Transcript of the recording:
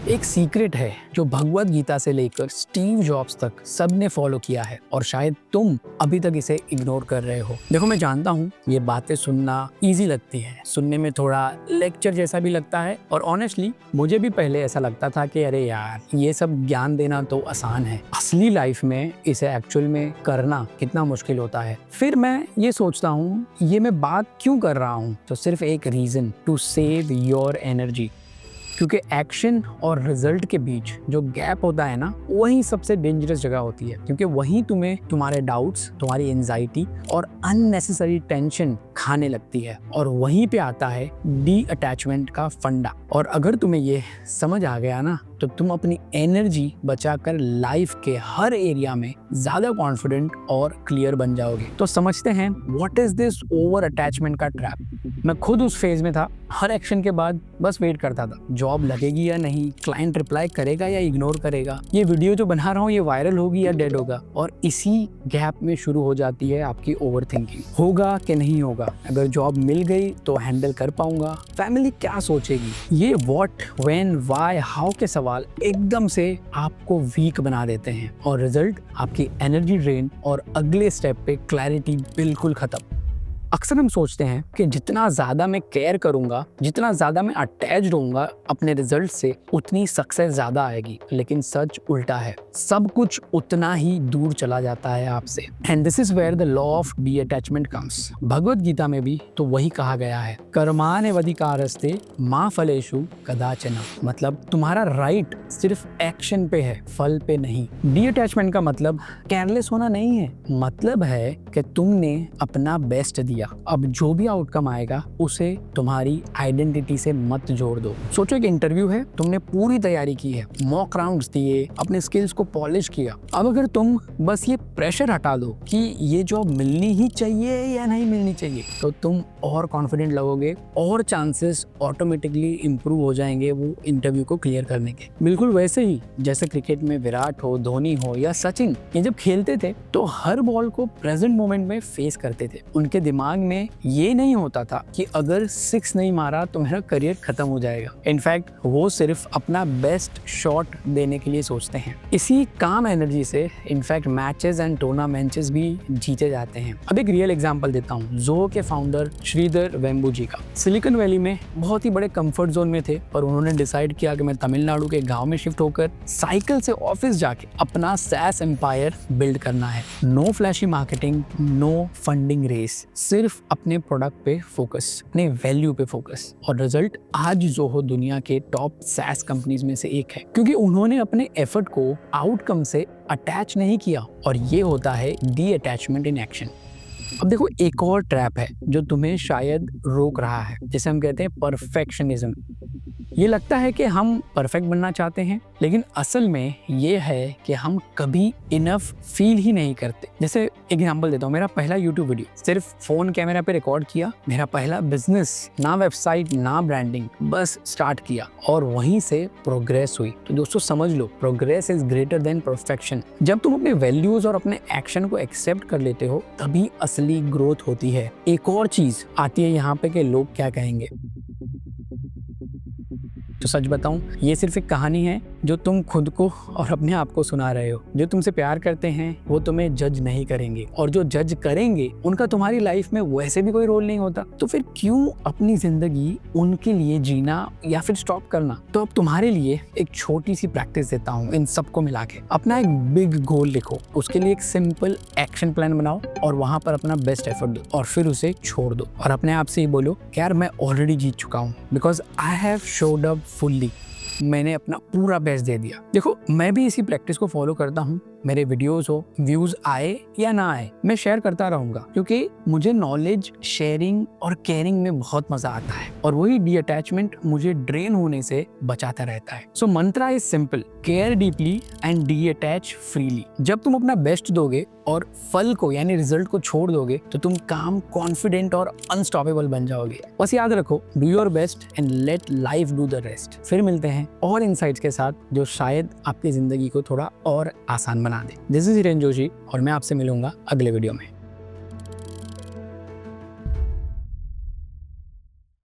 एक सीक्रेट है जो भगवत गीता से लेकर स्टीव जॉब्स तक सबने फॉलो किया है और शायद तुम अभी तक इसे इग्नोर कर रहे हो। देखो, मैं जानता हूँ ये बातें सुनना इजी लगती है, सुनने में थोड़ा लेक्चर जैसा भी लगता है और ऑनेस्टली मुझे भी पहले ऐसा लगता था कि अरे यार, ये सब ज्ञान देना तो आसान है, असली लाइफ में इसे एक्चुअल में करना कितना मुश्किल होता है। फिर मैं ये सोचता हूँ ये मैं बात क्यों कर रहा हूँ, तो सिर्फ एक reason, to save your energy. क्योंकि एक्शन और रिजल्ट के बीच जो गैप होता है ना, वही सबसे डेंजरस जगह होती है, क्योंकि वहीं तुम्हें तुम्हारे डाउट्स, तुम्हारी एंजाइटी और अननेसेसरी टेंशन खाने लगती है और वहीं पे आता है डी अटैचमेंट का फंडा। और अगर तुम्हें ये समझ आ गया ना, तो तुम अपनी एनर्जी बचाकर लाइफ के हर एरिया में ज्यादा कॉन्फिडेंट और क्लियर बन जाओगे। तो समझते हैं what is this over attachment का ट्रैप। मैं खुद उस फेज में था, हर एक्शन के बाद बस वेट करता था, जॉब लगेगी या नहीं, क्लाइंट रिप्लाई करेगा या इग्नोर करेगा, ये वीडियो जो बना रहा हूँ ये वायरल होगी या डेड होगा। और इसी गैप में शुरू हो जाती है आपकी ओवर थिंकिंग। होगा कि नहीं होगा, अगर जॉब मिल गई तो हैंडल कर पाऊंगा, फैमिली क्या सोचेगी, ये व्हाट, व्हेन, व्हाई, हाउ के सवाल एकदम से आपको वीक बना देते हैं और रिजल्ट आपकी एनर्जी ड्रेन और अगले स्टेप पे क्लैरिटी बिल्कुल खत्म। अक्सर हम सोचते हैं कि जितना ज़्यादा मैं केयर करूंगा, जितना ज़्यादा मैं अटैच्ड होऊंगा अपने रिजल्ट से, उतनी सक्सेस ज़्यादा आएगी। लेकिन सच उल्टा है, सब कुछ उतना ही दूर चला जाता है आपसे। And this is where the law of detachment comes. Bhagavad Gita में भी तो वही कहा गया है, कर्माण्यवधिकारस्ते मा फलेषु कदाचन। मतलब तुम्हारा राइट सिर्फ एक्शन पे है, फल पे नहीं। डी अटैचमेंट का मतलब केयरलेस होना नहीं है, मतलब है कि तुमने अपना बेस्ट दिया, अब जो भी आउटकम आएगा उसे तुम्हारी आइडेंटिटी से मत जोड़ दो। सोचो एक इंटरव्यू है, तुमने पूरी तैयारी की है, मॉक राउंड्स दिए, अपने स्किल्स को पॉलिश किया। अब अगर तुम बस ये प्रेशर हटा दो कि ये जॉब मिलनी ही चाहिए या नहीं मिलनी चाहिए, तो तुम और कॉन्फिडेंट लगोगे और चांसेस ऑटोमेटिकली इंप्रूव हो जाएंगे वो इंटरव्यू को क्लियर करने के। बिल्कुल वैसे ही जैसे क्रिकेट में विराट हो, धोनी हो या सचिन, ये जब खेलते थे तो हर बॉल को प्रेजेंट मोमेंट में फेस करते थे। उनके दिमाग में ये नहीं होता था कि अगर 6 नहीं मारा तो मेरा करियर खत्म हो जाएगा। इनफैक्ट वो सिर्फ अपना बेस्ट शॉट देने के लिए सोचते हैं। इसी काम एनर्जी से इनफैक्ट मैचेस एंड टूर्नामेंट्स भी जीते जाते हैं। अब एक रियल एग्जांपल देता हूँ, ज़ोहो के फाउंडर श्रीधर वेम्बू जी का। सिलिकॉन वैली में बहुत ही बड़े कंफर्ट जोन में थे, पर उन्होंने डिसाइड किया कि मैं तमिलनाडु के गांव में शिफ्ट होकर साइकिल से ऑफिस जाके अपना SaaS एम्पायर बिल्ड करना है। No flashy marketing, no funding race, सिर्फ अपने प्रोडक्ट पे फोकस, अपने वैल्यू पे फोकस। और रिजल्ट आज ज़ोहो दुनिया के टॉप SaaS कंपनीज में से एक है, क्योंकि उन्होंने अपने एफर्ट को आउटकम से अटैच नहीं किया। और ये होता है डी अटैचमेंट इन एक्शन। अब देखो, एक और ट्रैप है जो तुम्हें शायद रोक रहा है, जिसे हम कहते हैं परफेक्शनिज्म। ये लगता है कि हम परफेक्ट बनना चाहते हैं, लेकिन असल में ये है कि हम कभी इनफ फील ही नहीं करते। जैसे एग्जांपल देता हूँ, मेरा पहला यूट्यूब वीडियो सिर्फ फोन कैमरा पे रिकॉर्ड किया, मेरा पहला बिजनेस, ना वेबसाइट ना ब्रांडिंग, बस स्टार्ट किया और वहीं से प्रोग्रेस हुई। तो दोस्तों समझ लो, progress is greater than perfection. जब तुम अपने वैल्यूज और अपने एक्शन को एक्सेप्ट कर लेते हो, तभी असली ग्रोथ होती है। एक और चीज आती है यहाँ पे कि लोग क्या कहेंगे। तो सच बताऊं, ये सिर्फ एक कहानी है जो तुम खुद को और अपने आप को सुना रहे हो। जो तुमसे प्यार करते हैं वो तुम्हें जज नहीं करेंगे, और जो जज करेंगे उनका तुम्हारी लाइफ में वैसे भी कोई रोल नहीं होता। तो फिर क्यों अपनी जिंदगी उनके लिए जीना या फिर स्टॉप करना। तो अब तुम्हारे लिए एक छोटी सी प्रैक्टिस देता हूँ इन सबको मिला के। अपना एक बिग गोल लिखो, उसके लिए एक सिंपल एक्शन प्लान बनाओ और वहां पर अपना बेस्ट एफर्ट दो और फिर उसे छोड़ दो और अपने आप से ही बोलो, यार मैं ऑलरेडी जीत चुका हूँ, because I have showed up fully. मैंने अपना पूरा बेस्ट दे दिया। देखो, मैं भी इसी प्रैक्टिस को फॉलो करता हूँ। मेरे वीडियोस हो, व्यूज आए या ना आए, मैं शेयर करता रहूंगा, क्योंकि मुझे नॉलेज शेयरिंग और केयरिंग में बहुत मजा आता है और वही डी अटैचमेंट मुझे ड्रेन होने से बचाता रहता है। So mantra is simple, care deeply and detach freely. जब तुम अपना बेस्ट दोगे और फल को यानी रिजल्ट को छोड़ दोगे, तो तुम काम, कॉन्फिडेंट और अनस्टॉपेबल बन जाओगे। बस याद रखो, do your best and let life do the rest. फिर मिलते हैं और इनसाइट्स के साथ जो शायद आपकी जिंदगी को थोड़ा और आसान बना दे। दिस इज हिरेन जोशी और मैं आपसे मिलूंगा अगले वीडियो में।